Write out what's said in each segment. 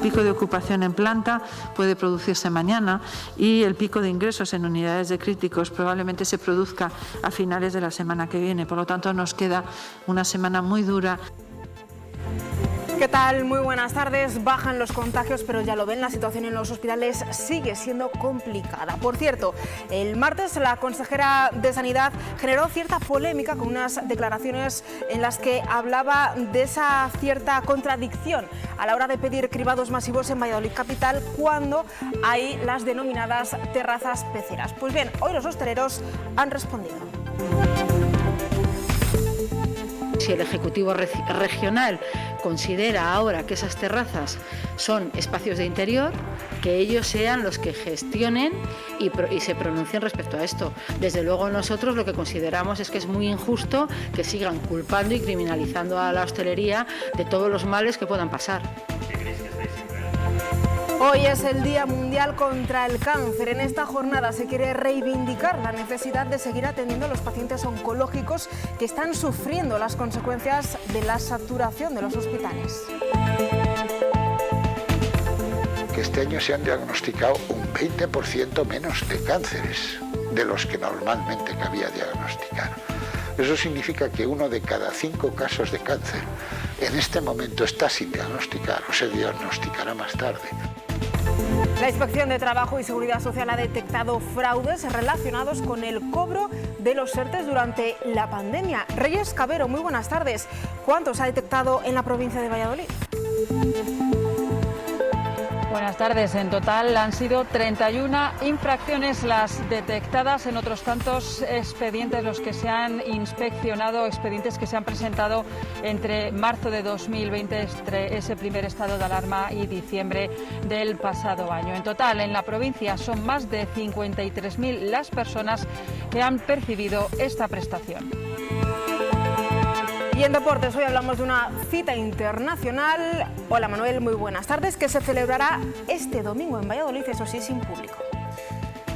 pico de ocupación en planta puede producirse mañana y el pico de ingresos en unidades de críticos probablemente se produzca a finales de la semana que viene. Por lo tanto, nos queda una semana muy dura. ¿Qué tal? Muy buenas tardes. Bajan los contagios, pero ya lo ven, la situación en los hospitales sigue siendo complicada. Por cierto, el martes la consejera de Sanidad generó cierta polémica con unas declaraciones en las que hablaba de esa cierta contradicción a la hora de pedir cribados masivos en Valladolid capital cuando hay las denominadas terrazas peceras. Pues bien, hoy los hosteleros han respondido. Si el Ejecutivo Regional considera ahora que esas terrazas son espacios de interior, que ellos sean los que gestionen y se pronuncien respecto a esto. Desde luego nosotros lo que consideramos es que es muy injusto que sigan culpando y criminalizando a la hostelería de todos los males que puedan pasar. Hoy es el Día Mundial contra el Cáncer. En esta jornada se quiere reivindicar la necesidad de seguir atendiendo a los pacientes oncológicos que están sufriendo las consecuencias de la saturación de los hospitales. Que este año se han diagnosticado un 20% menos de cánceres de los que normalmente cabía diagnosticar. Eso significa que 1 de cada 5 casos de cáncer en este momento está sin diagnosticar o se diagnosticará más tarde. La Inspección de Trabajo y Seguridad Social ha detectado fraudes relacionados con el cobro de los ERTE durante la pandemia. Reyes Cabero, muy buenas tardes. ¿Cuántos ha detectado en la provincia de Valladolid? Buenas tardes. En total han sido 31 infracciones las detectadas, en otros tantos expedientes los que se han inspeccionado, expedientes que se han presentado entre marzo de 2020, ese primer estado de alarma, y diciembre del pasado año. En total, en la provincia son más de 53.000 las personas que han percibido esta prestación. Y en deportes hoy hablamos de una cita internacional. Hola Manuel, muy buenas tardes, que se celebrará este domingo en Valladolid, eso sí, sin público.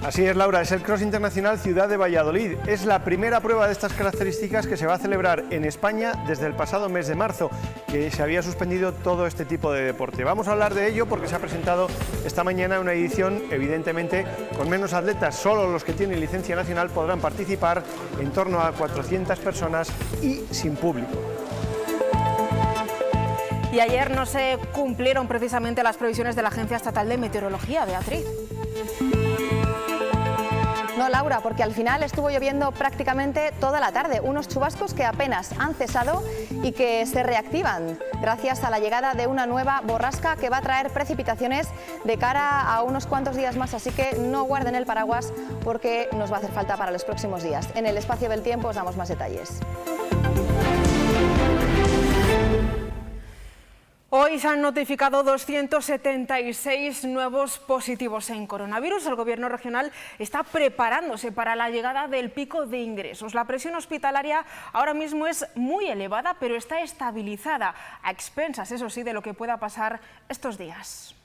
Así es, Laura, es el Cross Internacional Ciudad de Valladolid. Es la primera prueba de estas características que se va a celebrar en España desde el pasado mes de marzo, que se había suspendido todo este tipo de deporte. Vamos a hablar de ello porque se ha presentado esta mañana una edición, evidentemente, con menos atletas. Solo los que tienen licencia nacional podrán participar, en torno a 400 personas y sin público. Y ayer no se cumplieron precisamente las previsiones de la Agencia Estatal de Meteorología, Beatriz. No, Laura, porque al final estuvo lloviendo prácticamente toda la tarde, unos chubascos que apenas han cesado y que se reactivan gracias a la llegada de una nueva borrasca que va a traer precipitaciones de cara a unos cuantos días más, así que no guarden el paraguas porque nos va a hacer falta para los próximos días. En el espacio del tiempo os damos más detalles. Hoy se han notificado 276 nuevos positivos en coronavirus. El Gobierno regional está preparándose para la llegada del pico de ingresos. La presión hospitalaria ahora mismo es muy elevada, pero está estabilizada, a expensas, eso sí, de lo que pueda pasar estos días.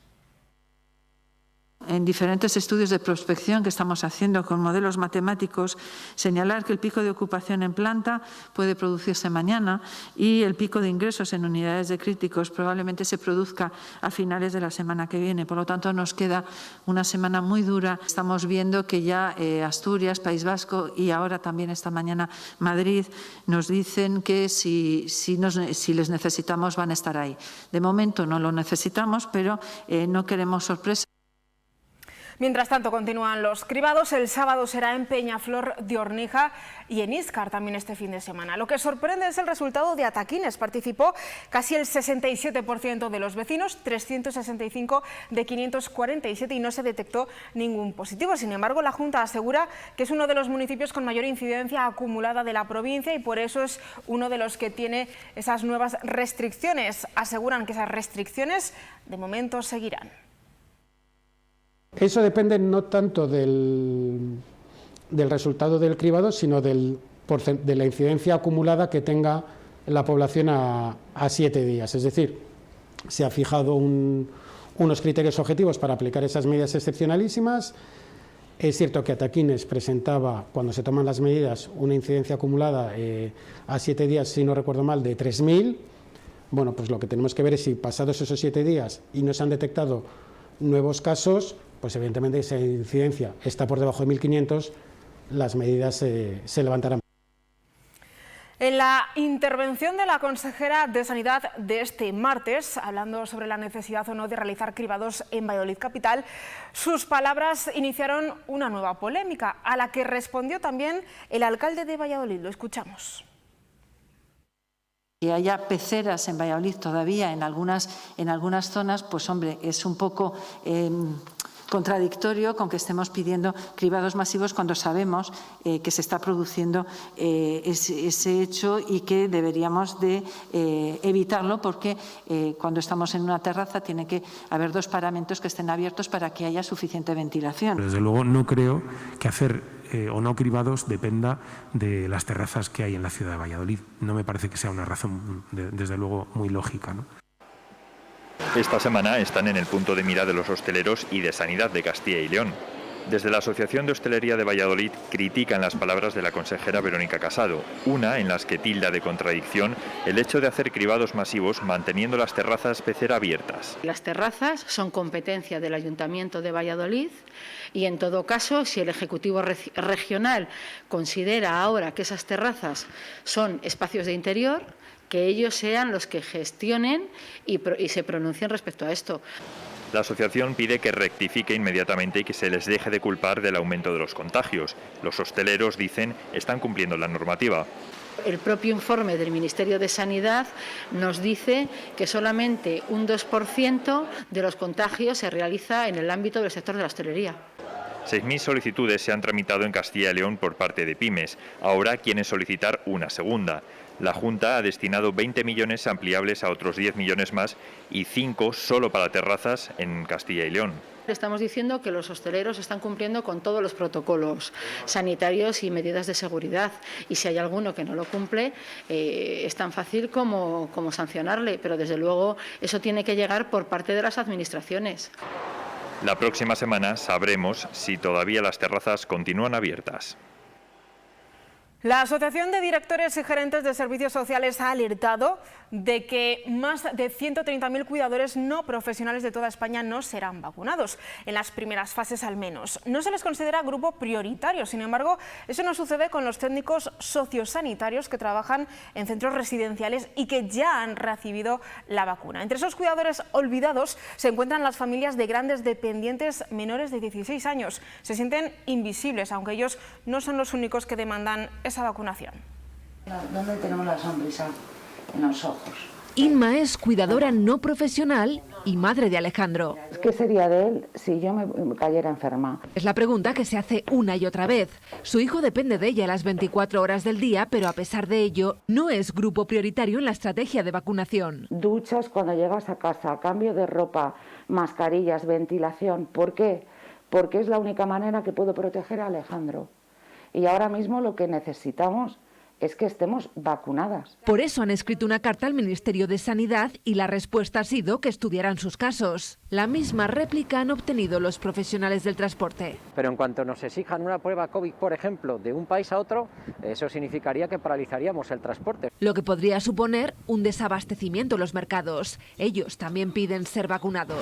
En diferentes estudios de prospección que estamos haciendo con modelos matemáticos, señalar que el pico de ocupación en planta puede producirse mañana y el pico de ingresos en unidades de críticos probablemente se produzca a finales de la semana que viene. Por lo tanto, nos queda una semana muy dura. Estamos viendo que ya Asturias, País Vasco y ahora también esta mañana Madrid nos dicen que si les necesitamos van a estar ahí. De momento no lo necesitamos, pero no queremos sorpresas. Mientras tanto, continúan los cribados. El sábado será en Peñaflor de Ornija y en Íscar también este fin de semana. Lo que sorprende es el resultado de Ataquines. Participó casi el 67% de los vecinos, 365 de 547 y no se detectó ningún positivo. Sin embargo, la Junta asegura que es uno de los municipios con mayor incidencia acumulada de la provincia y por eso es uno de los que tiene esas nuevas restricciones. Aseguran que esas restricciones de momento seguirán. Eso depende no tanto del resultado del cribado, sino de la incidencia acumulada que tenga la población a 7 días. Es decir, se ha fijado unos criterios objetivos para aplicar esas medidas excepcionalísimas. Es cierto que Ataquines presentaba, cuando se toman las medidas, una incidencia acumulada a 7 días, si no recuerdo mal, de 3.000. Bueno, pues lo que tenemos que ver es si pasados esos 7 días y no se han detectado nuevos casos, pues evidentemente esa incidencia está por debajo de 1.500, las medidas se levantarán. En la intervención de la consejera de Sanidad de este martes, hablando sobre la necesidad o no de realizar cribados en Valladolid capital, sus palabras iniciaron una nueva polémica, a la que respondió también el alcalde de Valladolid. Lo escuchamos. Que haya peceras en Valladolid todavía en algunas zonas, pues hombre, es un poco contradictorio con que estemos pidiendo cribados masivos cuando sabemos que se está produciendo ese hecho y que deberíamos de evitarlo, porque cuando estamos en una terraza tiene que haber 2 paramentos que estén abiertos para que haya suficiente ventilación. Desde luego no creo que hacer o no cribados dependa de las terrazas que hay en la ciudad de Valladolid. No me parece que sea una razón, desde luego, muy lógica, ¿no? Esta semana están en el punto de mira de los hosteleros y de Sanidad de Castilla y León. Desde la Asociación de Hostelería de Valladolid critican las palabras de la consejera Verónica Casado, una en las que tilda de contradicción el hecho de hacer cribados masivos manteniendo las terrazas pecera abiertas. Las terrazas son competencia del Ayuntamiento de Valladolid y, en todo caso, si el Ejecutivo Regional considera ahora que esas terrazas son espacios de interior, que ellos sean los que gestionen y se pronuncien respecto a esto. La asociación pide que rectifique inmediatamente y que se les deje de culpar del aumento de los contagios. Los hosteleros, dicen, están cumpliendo la normativa. El propio informe del Ministerio de Sanidad nos dice que solamente un 2% de los contagios se realiza en el ámbito del sector de la hostelería. 6.000 solicitudes se han tramitado en Castilla y León por parte de pymes. Ahora quieren solicitar una segunda. La Junta ha destinado 20 millones ampliables a otros 10 millones más y 5 solo para terrazas en Castilla y León. Estamos diciendo que los hosteleros están cumpliendo con todos los protocolos sanitarios y medidas de seguridad, y si hay alguno que no lo cumple, es tan fácil como sancionarle, pero desde luego eso tiene que llegar por parte de las administraciones. La próxima semana sabremos si todavía las terrazas continúan abiertas. La Asociación de Directores y Gerentes de Servicios Sociales ha alertado de que más de 130.000 cuidadores no profesionales de toda España no serán vacunados, en las primeras fases al menos. No se les considera grupo prioritario, sin embargo, eso no sucede con los técnicos sociosanitarios que trabajan en centros residenciales y que ya han recibido la vacuna. Entre esos cuidadores olvidados se encuentran las familias de grandes dependientes menores de 16 años. Se sienten invisibles, aunque ellos no son los únicos que demandan esa vacunación. ¿Dónde tenemos la sonrisa? En los ojos. Inma es cuidadora no profesional y madre de Alejandro. ¿Qué sería de él si yo me cayera enferma? Es la pregunta que se hace una y otra vez. Su hijo depende de ella las 24 horas del día, pero a pesar de ello, no es grupo prioritario en la estrategia de vacunación. Duchas cuando llegas a casa, cambio de ropa, mascarillas, ventilación. ¿Por qué? Porque es la única manera que puedo proteger a Alejandro. Y ahora mismo lo que necesitamos es que estemos vacunadas. Por eso han escrito una carta al Ministerio de Sanidad y la respuesta ha sido que estudiarán sus casos. La misma réplica han obtenido los profesionales del transporte. Pero en cuanto nos exijan una prueba COVID, por ejemplo, de un país a otro, eso significaría que paralizaríamos el transporte. Lo que podría suponer un desabastecimiento en los mercados. Ellos también piden ser vacunados.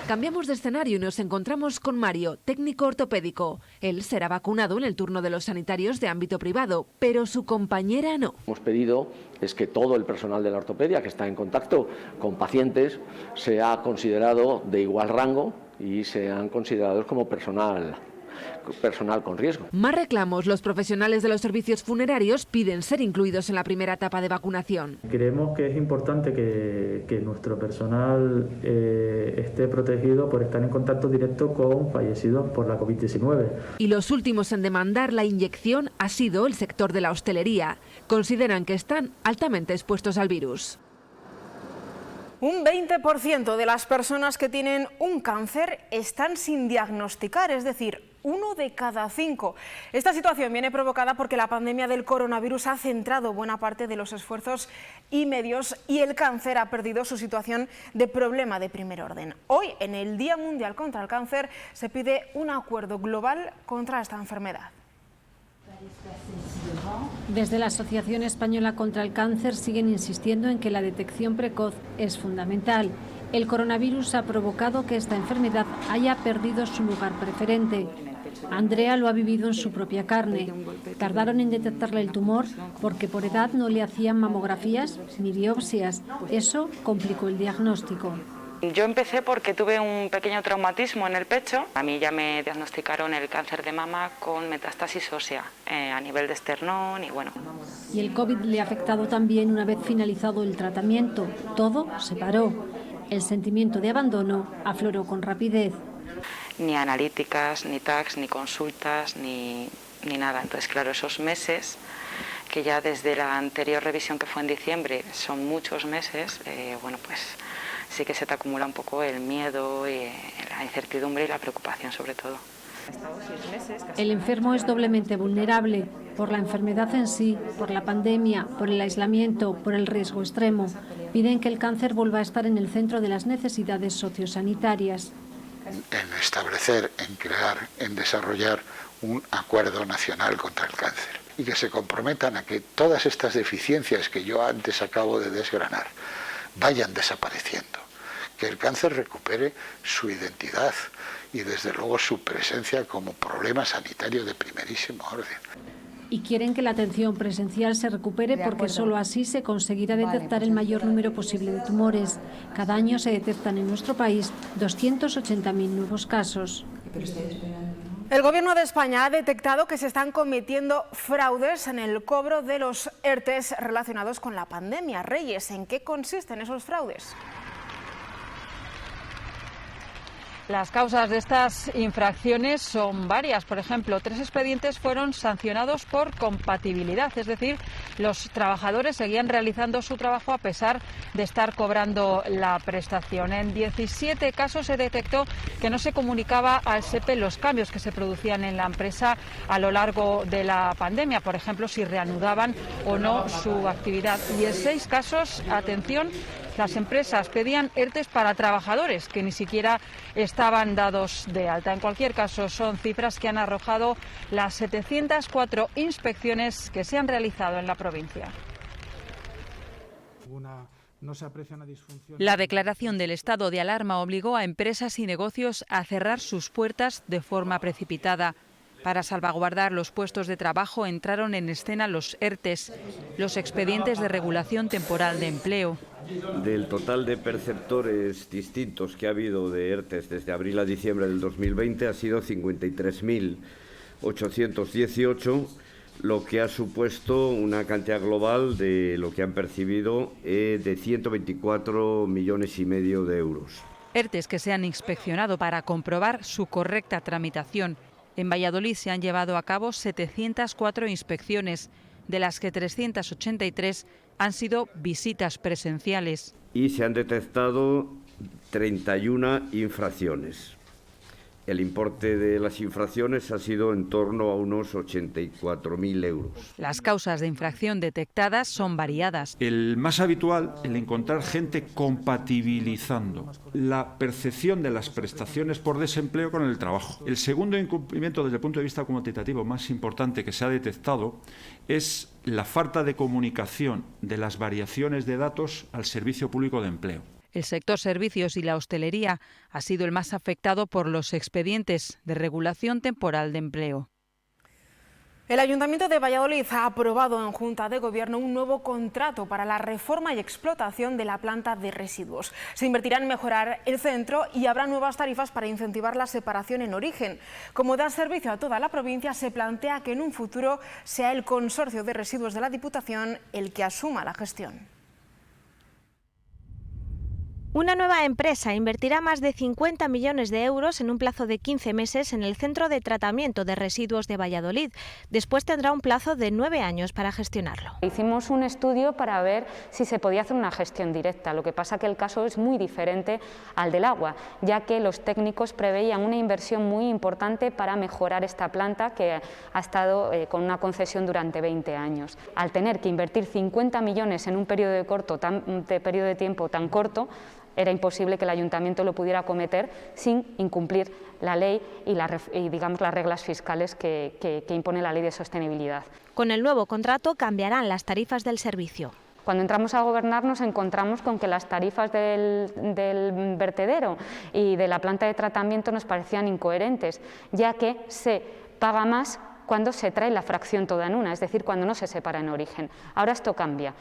Cambiamos de escenario y nos encontramos con Mario, técnico ortopédico. Él será vacunado en el turno de los sanitarios de ámbito privado, pero su compañera no. Hemos pedido es que todo el personal de la ortopedia que está en contacto con pacientes sea considerado de igual rango y sean considerados como personal con riesgo. Más reclamos. Los profesionales de los servicios funerarios piden ser incluidos en la primera etapa de vacunación. Creemos que es importante que nuestro personal esté protegido por estar en contacto directo con fallecidos por la COVID-19. Y los últimos en demandar la inyección ha sido el sector de la hostelería. Consideran que están altamente expuestos al virus. Un 20% de las personas que tienen un cáncer están sin diagnosticar, es decir, 1 de cada 5. Esta situación viene provocada porque la pandemia del coronavirus ha centrado buena parte de los esfuerzos y medios y el cáncer ha perdido su situación de problema de primer orden. Hoy, en el Día Mundial contra el Cáncer, se pide un acuerdo global contra esta enfermedad. Desde la Asociación Española contra el Cáncer siguen insistiendo en que la detección precoz es fundamental. El coronavirus ha provocado que esta enfermedad haya perdido su lugar preferente. Andrea lo ha vivido en su propia carne. Tardaron en detectarle el tumor porque por edad no le hacían mamografías ni biopsias. Eso complicó el diagnóstico. Yo empecé porque tuve un pequeño traumatismo en el pecho. A mí ya me diagnosticaron el cáncer de mama con metástasis ósea a nivel de esternón y bueno. Y el COVID le ha afectado también una vez finalizado el tratamiento. Todo se paró. El sentimiento de abandono afloró con rapidez. Ni analíticas, ni tags, ni consultas, ni nada. Entonces, claro, esos meses, que ya desde la anterior revisión que fue en diciembre son muchos meses, bueno, pues sí que se te acumula un poco el miedo, la incertidumbre y la preocupación sobre todo. El enfermo es doblemente vulnerable por la enfermedad en sí, por la pandemia, por el aislamiento, por el riesgo extremo. Piden que el cáncer vuelva a estar en el centro de las necesidades sociosanitarias. En establecer, en crear, en desarrollar un acuerdo nacional contra el cáncer y que se comprometan a que todas estas deficiencias que yo antes acabo de desgranar vayan desapareciendo, que el cáncer recupere su identidad y desde luego su presencia como problema sanitario de primerísimo orden. Y quieren que la atención presencial se recupere porque solo así se conseguirá detectar el mayor número posible de tumores. Cada año se detectan en nuestro país 280.000 nuevos casos. El Gobierno de España ha detectado que se están cometiendo fraudes en el cobro de los ERTEs relacionados con la pandemia. Reyes, ¿en qué consisten esos fraudes? Las causas de estas infracciones son varias. Por ejemplo, 3 expedientes fueron sancionados por compatibilidad, es decir, los trabajadores seguían realizando su trabajo a pesar de estar cobrando la prestación. En 17 casos se detectó que no se comunicaba al SEPE los cambios que se producían en la empresa a lo largo de la pandemia, por ejemplo, si reanudaban o no su actividad. Y en 6 casos, atención, las empresas pedían ERTEs para trabajadores que ni siquiera estaban dados de alta. En cualquier caso, son cifras que han arrojado las 704 inspecciones que se han realizado en la provincia. La declaración del estado de alarma obligó a empresas y negocios a cerrar sus puertas de forma precipitada. Para salvaguardar los puestos de trabajo entraron en escena los ERTEs, los expedientes de regulación temporal de empleo. Del total de perceptores distintos que ha habido de ERTEs desde abril a diciembre del 2020 ha sido 53.818, lo que ha supuesto una cantidad global de lo que han percibido de 124,5 millones de euros. ERTEs que se han inspeccionado para comprobar su correcta tramitación. En Valladolid se han llevado a cabo 704 inspecciones, de las que 383 han sido visitas presenciales. Y se han detectado 31 infracciones. El importe de las infracciones ha sido en torno a unos 84.000 euros. Las causas de infracción detectadas son variadas. El más habitual, el encontrar gente compatibilizando la percepción de las prestaciones por desempleo con el trabajo. El segundo incumplimiento desde el punto de vista cuantitativo más importante que se ha detectado es la falta de comunicación de las variaciones de datos al Servicio Público de Empleo. El sector servicios y la hostelería ha sido el más afectado por los expedientes de regulación temporal de empleo. El Ayuntamiento de Valladolid ha aprobado en Junta de Gobierno un nuevo contrato para la reforma y explotación de la planta de residuos. Se invertirá en mejorar el centro y habrá nuevas tarifas para incentivar la separación en origen. Como da servicio a toda la provincia, se plantea que en un futuro sea el Consorcio de Residuos de la Diputación el que asuma la gestión. Una nueva empresa invertirá más de 50 millones de euros en un plazo de 15 meses en el Centro de Tratamiento de Residuos de Valladolid. Después tendrá un plazo de 9 años para gestionarlo. Hicimos un estudio para ver si se podía hacer una gestión directa. Lo que pasa que el caso es muy diferente al del agua, ya que los técnicos preveían una inversión muy importante para mejorar esta planta que ha estado con una concesión durante 20 años. Al tener que invertir 50 millones en un periodo de tiempo tan corto, era imposible que el ayuntamiento lo pudiera acometer sin incumplir la ley y digamos, las reglas fiscales que impone la Ley de Sostenibilidad. Con el nuevo contrato cambiarán las tarifas del servicio. Cuando entramos a gobernar nos encontramos con que las tarifas del vertedero y de la planta de tratamiento nos parecían incoherentes, ya que se paga más cuando se trae la fracción toda en una, es decir, cuando no se separa en origen. Ahora esto cambia.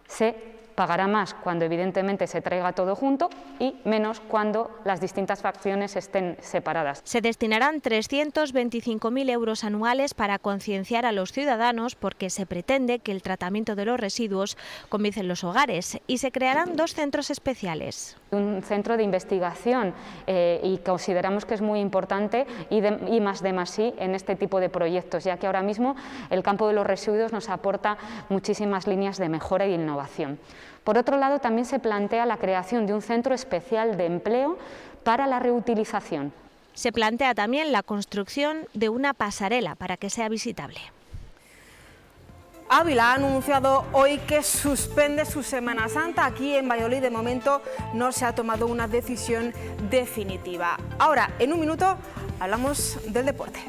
Se pagará más cuando evidentemente se traiga todo junto y menos cuando las distintas fracciones estén separadas. Se destinarán 325.000 euros anuales para concienciar a los ciudadanos porque se pretende que el tratamiento de los residuos comience en los hogares y se crearán 2 centros especiales. Un centro de investigación y consideramos que es muy importante I+D+I en este tipo de proyectos, ya que ahora mismo el campo de los residuos nos aporta muchísimas líneas de mejora y innovación. Por otro lado, también se plantea la creación de un centro especial de empleo para la reutilización. Se plantea también la construcción de una pasarela para que sea visitable. Ávila ha anunciado hoy que suspende su Semana Santa. Aquí en Valladolid de momento no se ha tomado una decisión definitiva. Ahora, en un minuto, hablamos del deporte.